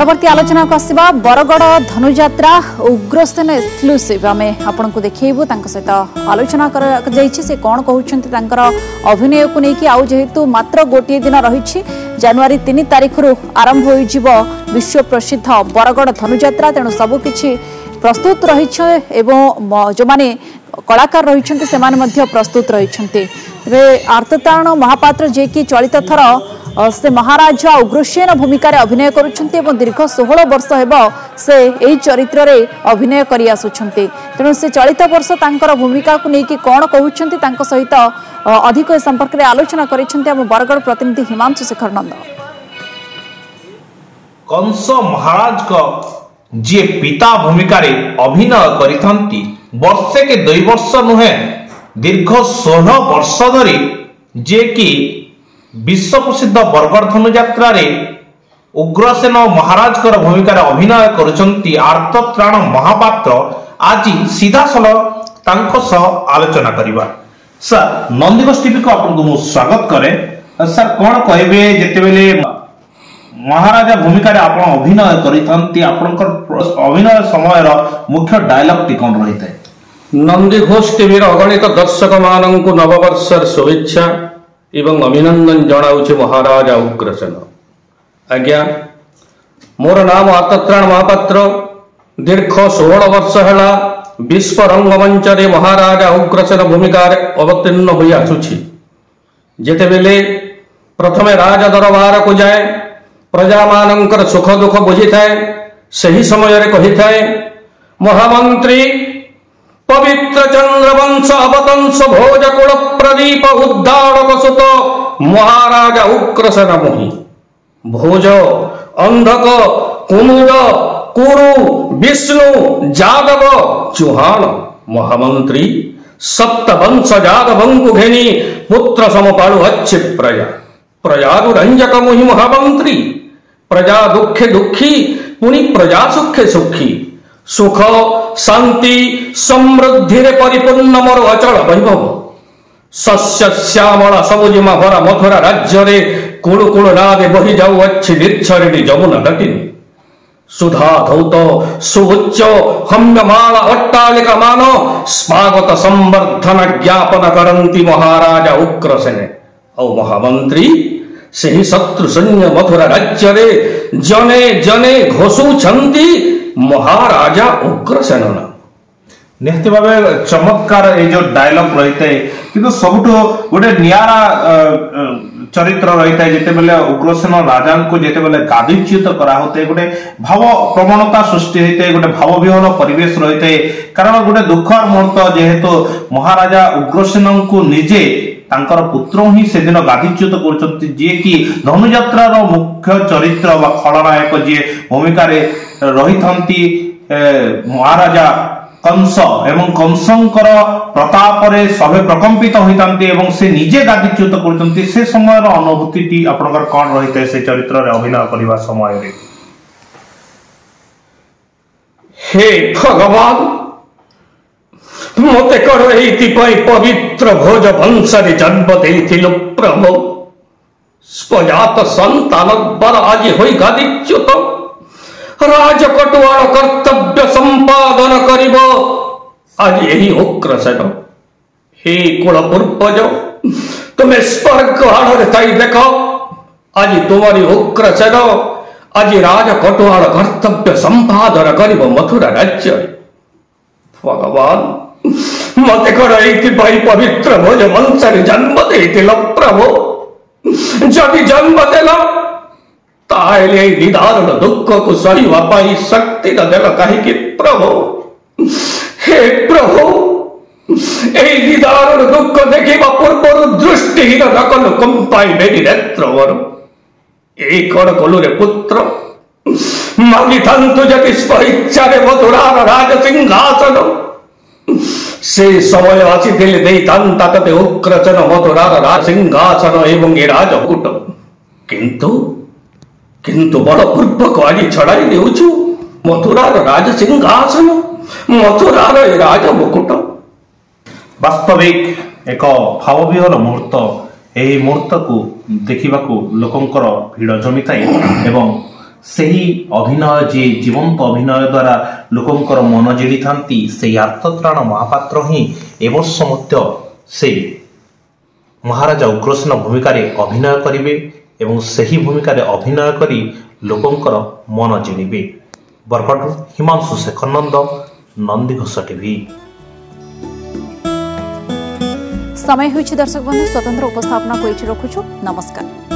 परवर्ती आलोचना को आसवा बरगड़ धनुजात्रा उग्रसेन एक्सक्लूसिव आम आपन को देखू सहित आलोचना से कौन कहते अभिनय को लेकिन आउ जेहेतु मात्र गोटे दिन रही जनवरी 3 तारिख आरंभ हो विश्व प्रसिद्ध बरगड़ धनुजात्रा तेणु सबकि प्रस्तुत रही जो माने कलाकार रही से प्रस्तुत रही आर्ततारण महापात्र जे कि चलित थर से महाराजा उग्रसेन भूमिका अभिनय करुछंती एवं दीर्घ 16 वर्ष हेब से यही चरित्र रे अभिनय करि आसुछंती तेणु से चलित वर्ष तांकर भूमिका को लेकिन कौन कहउछंती तांको सहित अधिक संपर्क रे आलोचना करिछंती हम बरगड़ प्रतिनिधि हिमांशु शेखर नंद। कंस महाराज को जे पिता भूमिका रे अभिनय करिथंती वर्षे के 2 वर्ष नुहे दीर्घ 16 वर्ष धरी जे कि विश्व प्रसिद्ध बरगड़ धनुजात्रा रे उग्रसेन महाराज कर भूमिका अभिनय करुचंती आर्तत्राण महापात्र आज सीधा सल तांको सह आलोचना करिबा। सर नंदीघोष टीवी को आपको मु स्वागत करे। सर कौन कहबे जेतेबेले महाराजा भूमिका रे आपण अभिनय करिथंती आपनकर अभिनय समय रो मुख्य डायलॉग टी कोन रहिते? नंदीघोष टीवी रो अगणित दर्शक माननकु नववर्षर शुभेच्छा एवं अभिनंदन जनाऊे महाराजा उग्रसेन। आज्ञा मोर नाम आर्तत्राण महापात्र दीर्घ 16 वर्ष है विश्व रंगमंच रे महाराजा उग्रसेन भूमिका अवतीर्ण हो आसुछि। जेतेबेले प्रथमे राज दरबार को जाए प्रजा मानकर सुख दुख बुझी थाए सही समय रे कही थाए महामंत्री पवित्र चंद्रवंश अवतंश भोजकुल प्रदीप उद्दारक सुत महाराजा उग्रसेन मोहि भोज अंधक कुमुद कुरु विष्णु जादव चौहान महामंत्री सप्तवंश जादवंकु घेनी पुत्र समपाळु अच्छे प्रजा प्रजारु रंजक मोहि महामंत्री प्रजा दुखे दुखी पुनि प्रजा सुखे सुखी सुख शांति समृद्धि रे परिपूर्ण मोर अचल वैभव शस्य श्यामला सबुजिमा भरा मथुरा राज्य रे कुळु कुळु नादे बहि जाऊ अच्छी निर्झरिणी जमुना नटिनी सुधा धौत सुउच्च हम्यमाला अट्टालिका मान स्वागत संवर्धन ज्ञापन करंती महाराजा उग्रसेन औ महामंत्री सही शत्रु सैन्य मथुरा राज्य रे जने जने घोषुछंती महाराजा उग्रसेन। निहति भावे चमत्कार ए जो डायलॉग रहिते किंतु सबुठो गोटे नियारा चरित्र रहिते जेतेबेले उग्रसेन राजा को जेतेबेले गादीच्युत करा होते गोटे भाव प्रवणता सृष्टि होते गोटे भाव विहल परिवेश रहिते कारण गोटे दुखर मुहूर्त जेहेतु महाराजा उग्रसेन को निजे तांकर पुत्र ही से दिन गादीच्युत करछंती जे कि धनुजात्रा रो मुख्य चरित्र बा खलनायक जे भूमिका रे रहिथंती महाराजा कंस एवं कंसंकर प्रताप रे सभे प्रकंपित होइतांती एवं से निजे गादीच्युत करछंती से समय रो अनुभूति टी आपनकर कोन रहिते से चरित्र रे अभिनय करिवा समय रे? हे भगवान मते कर एति पई पवित्र भोज वंश रे जन्म देथिलो प्रभु स्वजात संतान बर आज होई गादीच्युत राजकटुआर कर्तव्य संपादन करिब आज यही उग्रसेन। हे कुल पूर्वज तुम्हें स्वर्ग आड़े थाई देख आज तुम्हारी उग्रसेन आज राजकटुआर कर्तव्य संपादन करिब मथुरा राज्य। भगवान मते कर पवित्र भोज वंश जन्म देथिल प्रभु जदि जन्म देल ताहले निदारुण दुख को सहिवा पाई शक्ति न देल कहीं प्रभु। हे प्रभु ए निदारुण दुख देखिबा पूर्व दृष्टिहीन नकल कंपाई बेनी नेत्र वर ए कण कलु रे पुत्र मागी थंतु जति स्वेच्छा रे मथुरार राज सिंहासन से समय आसी दिल दे तंता तते उग्रसेन मथुरार राज सिंहासन एवं ए राजकुट किंतु किंतु बड़ पूर्व को आज छड़ाई देउछु मथुरार राज सिंहासन मथुरार राज मुकुट। वास्तविक एक भावविहल मुहूर्त यही मुहूर्त को देखा लोकंर भिड़ जमी थाए एवं ସେହି ଅଭିନୟ ଯେ ଜୀବନ୍ତ ଅଭିନୟ ଦ୍ୱାରା ଲୋକଙ୍କର ମନ ଜିଣିଥାନ୍ତି ସେହି ଆର୍ତ୍ତତ୍ରାଣ ମହାପାତ୍ର ହିଁ ଏ ବର୍ଷ ମଧ୍ୟ ସେ ମହାରାଜା ଉଗ୍ରସେନ ଭୂମିକାରେ ଅଭିନୟ କରିବେ ଏବଂ ସେହି ଭୂମିକାରେ ଅଭିନୟ କରି ଲୋକଙ୍କର ମନ ଜିଣିବେ। ବରଗଡ଼ରୁ ହିମାଂଶୁ ଶେଖର ନନ୍ଦ, ନନ୍ଦିଘୋଷ ଟିଭି। समय होइछि दर्शक बंधु स्वतंत्र उपस्थापना को एठी रखुछु। नमस्कार।